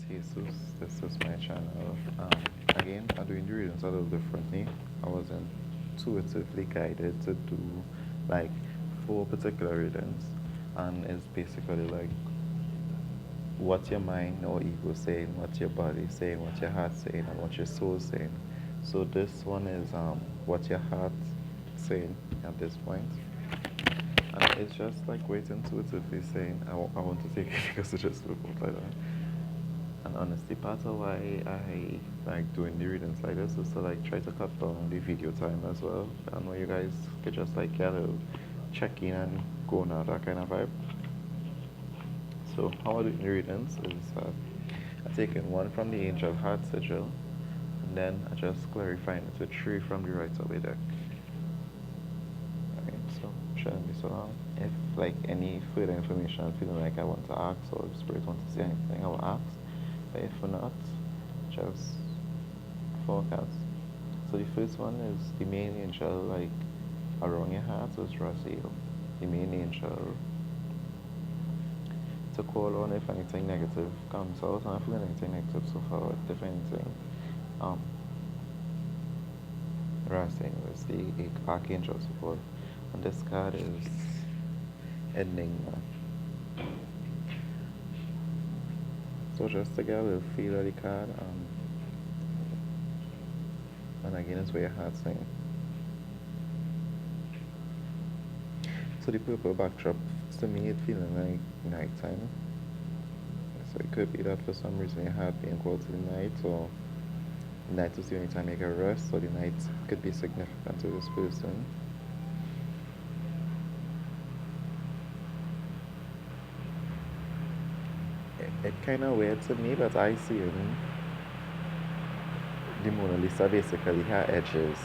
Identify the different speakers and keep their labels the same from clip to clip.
Speaker 1: Jesus. This is my channel. Again, I'm doing the readings a little differently. I wasn't intuitively guided to do like four particular readings, and it's basically like what your mind or ego saying, what your body saying, what your heart saying, and what your soul saying. So this one is what your heart saying at this point. And it's just like waiting intuitively saying, I want to take it because it just look like that. And honestly, part of why I like doing the readings like this is to like try to cut down on the video time as well. I know you guys could just like get a check in and go now, that kind of vibe. So how I do the readings is I take in one from the angel heart sigil, and then I just clarify it to three from the right away deck. Right, so shouldn't be so long. If like any further information I'm feeling like I want to ask or if spirit wants to say anything, I will ask. But if not, just forecast. So the first one is the main angel, like around your heart, so it's Raziel. The main angel to call on if anything negative comes out. I'm not feeling anything negative so far. If anything, Raziel is the archangel support, and this card is Enigma. So just to get a little feel of the card, and again it's where your heart's saying. So the purple backdrop, to me it feeling like nighttime. So it could be that for some reason your heart being called to the night, or night is the only time you can rest, or the night could be significant to this person. It kind of weird to me, but I see the Mona Lisa basically her edges.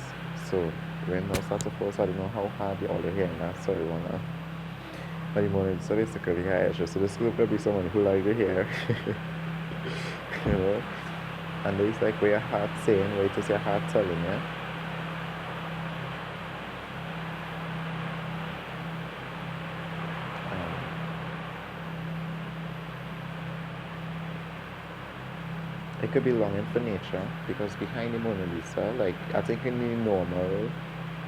Speaker 1: So when now start to fall, so I don't know how hard the all the hair in that sorry one. But the Mona Lisa basically her edges. So this could be someone who like the hair. You know? And there's like where your heart saying, where it is your heart telling you. It could be longing for nature because behind the Mona Lisa, like I think in the normal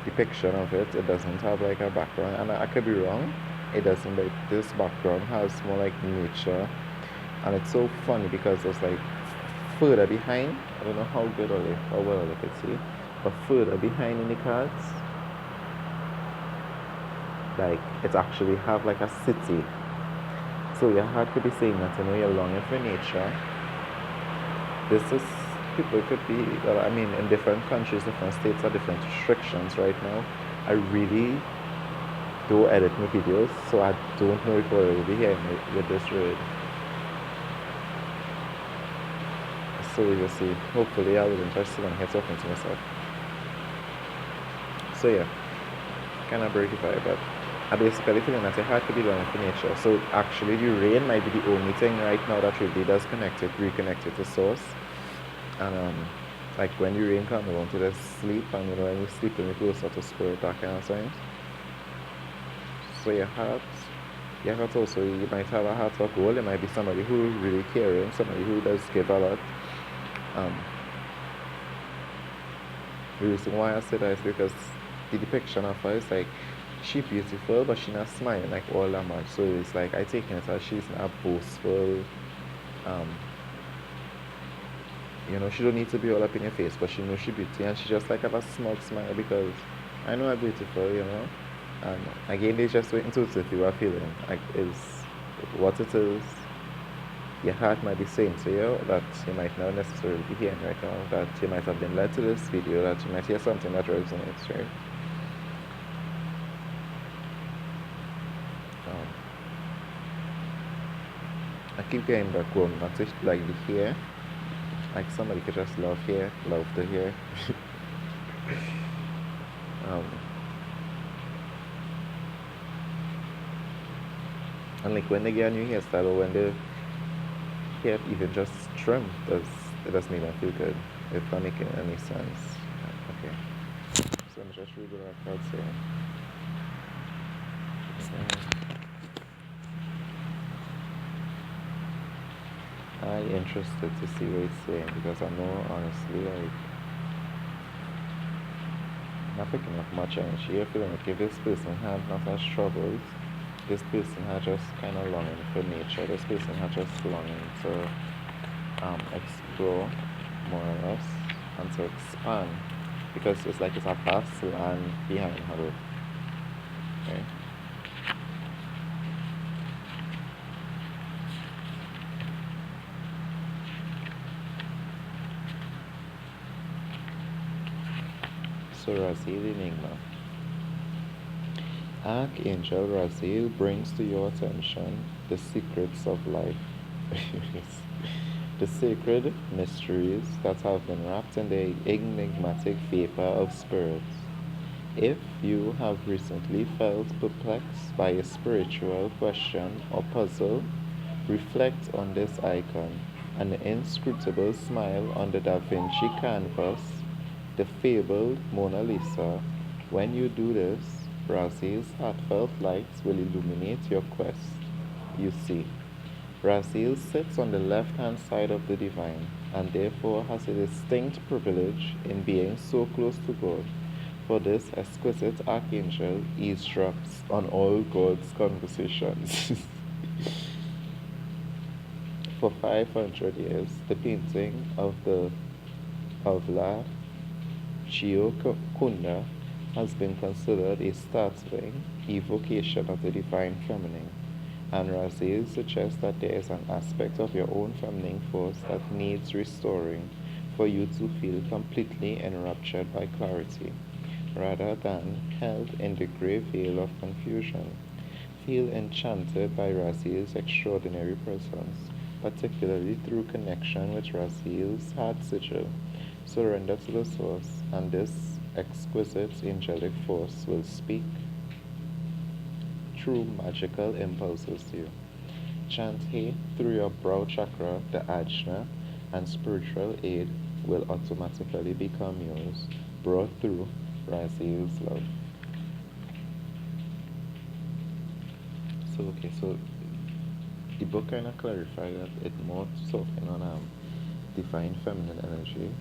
Speaker 1: depiction of it, it doesn't have like a background, and I could be wrong. It doesn't, but this background has more like nature, and it's so funny because it's like further behind. I don't know how good or like, how well I could see, but further behind in the cards, like it actually have like a city. So your heart could be saying that you know you're longing for nature. This is people could be well, I mean in different countries, different states have different restrictions right now. I really do edit my videos, so I don't know if I'll be hearing it with this read. So we will see. Hopefully I will interested in here talking to myself. So yeah, kinda break it out, but I basically feeling that your heart could be longing for nature. So actually the rain might be the only thing right now that really does reconnect it to source. And like when the rain comes, you want to just sleep, and you know when you sleep when you closer to spirit, that kind of things. So your heart also, you might have a heart of gold. There might be somebody who really caring, somebody who does give a lot. The reason why I say that is because the depiction of her is like she beautiful, but she not smiling like all that much. So it's like I take it as she's not boastful. You know, she don't need to be all up in your face, but she knows she beauty, and she just like have a smug smile because I know I'm beautiful, you know. And again, it's just waiting to see if you are feeling like is what it is. Your heart might be saying to you that you might not necessarily be hearing right now. That you might have been led to this video, that you might hear something that resonates, right? I keep getting back home, not just like the hair. Like somebody could just love hair, love the hair. um, and like when they get a new hairstyle or when the hair even just trim, it does make them feel good. If I'm making any sense. Okay. So I'm just read what I card saying. I interested to see what it's saying because I know honestly like not picking up much energy. I feel like if this person had not had struggles, this person had just kind of longing for nature. This person had just longing to explore more or less and to expand because it's like it's a vast land behind her. Okay? So Razil Enigma. Archangel Raziel brings to your attention the secrets of life, the sacred mysteries that have been wrapped in the enigmatic vapor of spirits. If you have recently felt perplexed by a spiritual question or puzzle, reflect on this icon, an inscrutable smile on the Da Vinci canvas, the fabled Mona Lisa. When you do this, Brazil's heartfelt lights will illuminate your quest. You see, Brazil sits on the left hand side of the divine and therefore has a distinct privilege in being so close to God. For this exquisite archangel eavesdrops on all God's conversations. For 500 years, the painting of La Gioconda has been considered a startling evocation of the divine feminine, and Raziel suggests that there is an aspect of your own feminine force that needs restoring for you to feel completely enraptured by clarity, rather than held in the grey veil of confusion. Feel enchanted by Raziel's extraordinary presence, particularly through connection with Raziel's heart sigil. Surrender to the source, and this exquisite angelic force will speak through magical impulses to you. Chant He through your brow chakra, the ajna, and spiritual aid will automatically become yours, brought through Raziel's love. So the book kind of clarified that it more talking on divine feminine energy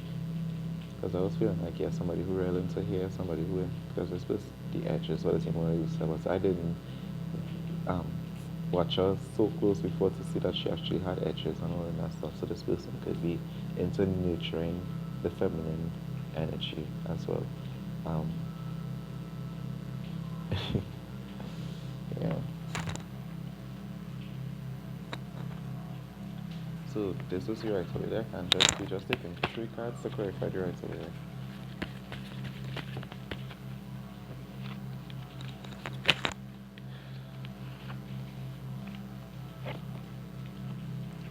Speaker 1: because I was feeling like yeah somebody who really into here somebody who because it's just the edges but the same way but I didn't um, watch her so close before to see that she actually had edges and all of that stuff so this person could be into nurturing the feminine energy as well um, yeah. So this was your right over there, and just we just taking 3 cards to clarify the right over there.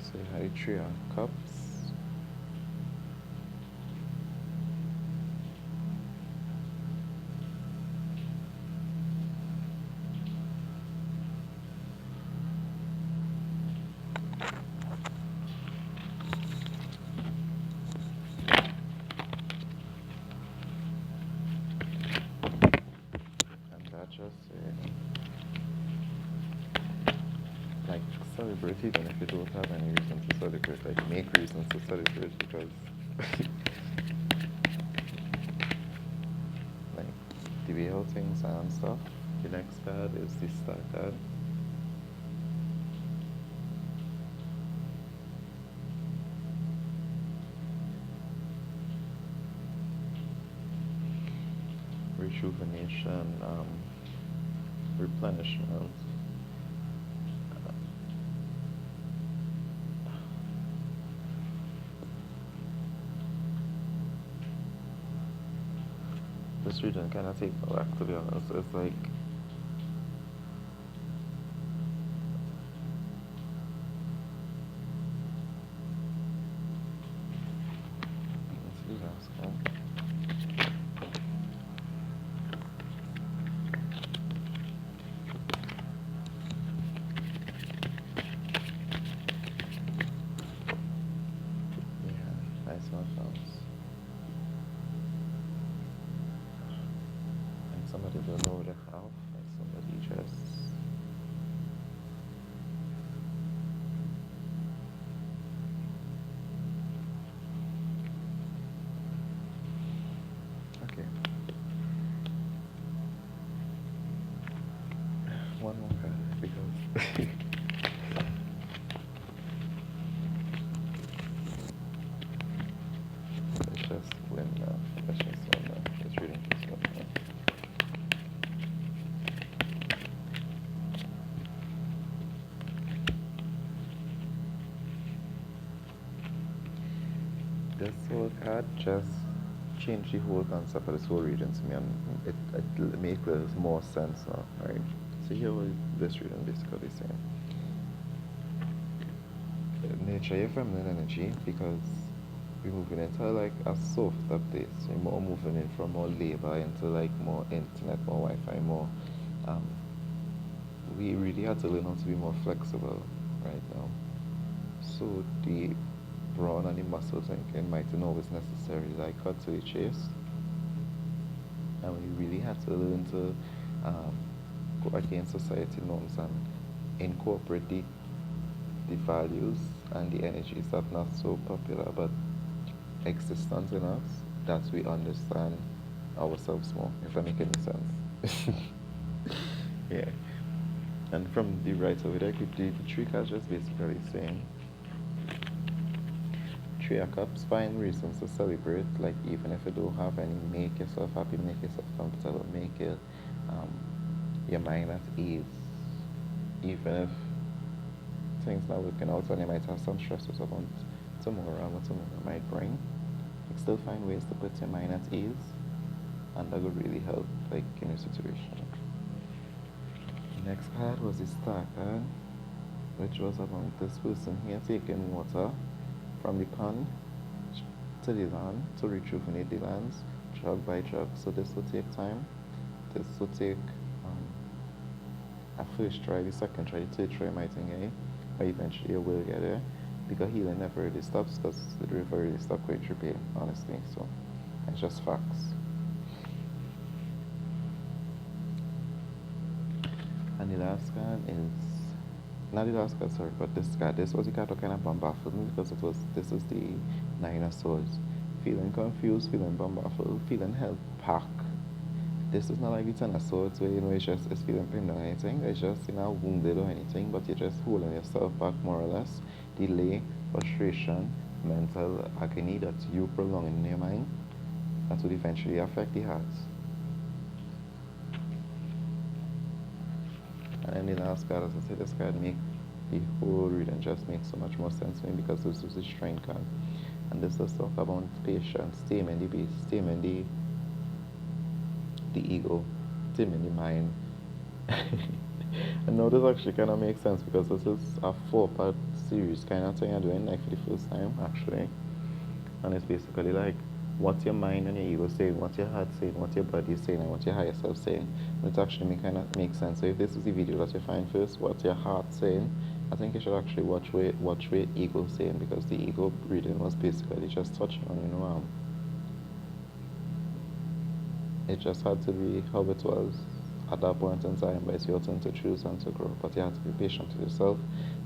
Speaker 1: So you had a 3 of Cups, and that just like celebrate even if you don't have any reason to celebrate, like make reasons to celebrate because like the way how things are and stuff. The next card is the Star card. Rejuvenation, replenishment. This reading kind of takes me back to be honest. It's like let's see that's cool. Yeah, nice one sounds. Like somebody don't know the how. Like somebody just win now. Let's just win now. Let's read this one now. This whole card just changed the whole concept of this whole reading to me, and it makes more sense now, right? So here what this reading basically saying. Nature your feminine energy because we're moving into like a softer place. We're more moving in from more labor into like more internet, more Wi-Fi, more. Um, we really have to learn how to be more flexible right now. So the brawn and the muscle thinking mightn't always necessarily like cut to the chase, and we really have to learn to go against society norms and incorporate the values and the energies that are not so popular but existent in us that we understand ourselves more, if that makes any sense. Yeah. And from the right over there, the three cards just basically saying Three of Cups, find reasons to celebrate, like even if you don't have any, make yourself happy, make yourself comfortable, make it um, your mind at ease. Even if things not working out and you might have some stresses about tomorrow and what tomorrow might bring, you still find ways to put your mind at ease, and that will really help like in your situation. The next card was the Star card, which was about this person here taking water from the pond to the land to rejuvenate the lands, jug by jug. So this will take time. This will take a first try, the second try, the third try might think, eh? But eventually you will get there. Because healing never really stops, because the river really stopped quite trippy, honestly. So it's just facts. And the last card is not the last card, sorry, but this card. This was the card that kind of baffled me because this is the Nine of Swords. Feeling confused, feeling baffled, feeling held back. This is not like the Ten of Swords where it's feeling pain or anything. It's just wounded or anything, but you're just holding yourself back more or less. Delay, frustration, mental agony that you prolong in your mind. That would eventually affect the heart. And then the last card, as I said, this card make the whole reading just makes so much more sense to me because this is the strength card. And this is talk about patience, taming the beast, taming the ego, taming the mind. I know this actually kind of makes sense because this is a 4-part series kind of thing I'm doing like for the first time actually. And it's basically like what your mind and your ego saying, what your heart saying, what your body is saying, and what your higher self saying. And it actually kind of makes sense. So if this is the video that you find first, what your heart saying, I think you should actually watch what ego saying, because the ego reading was basically just touching on it just had to be how it was at that point in time, but it's your turn to choose and to grow. But you have to be patient with yourself.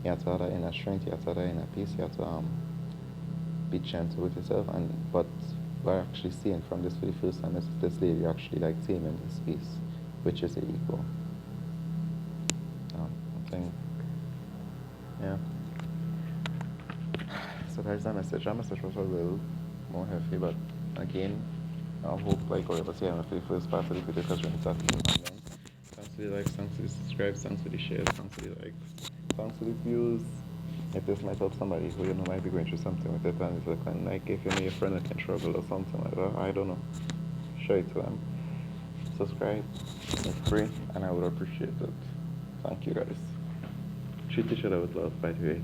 Speaker 1: You have to have that inner strength. You have to have that inner peace. You have to be gentle with yourself. And but we're actually seeing from this for the first time is this lady actually like taming this piece, which is the ego. I think, yeah. So there's that message. That message was a little more heavy, but again, I hope like whatever say I'm for the first part of the video because we're talking about them. Thanks for the likes, thanks for the subscribes, thanks for the shares, thanks for the likes, thanks for the views. If this might help somebody who might be going through something with it, and it's like if you know your friend that can struggle or something like that, I don't know, show it to them. Subscribe, it's free, and I would appreciate it. Thank you guys. Treat each other with love, by the way.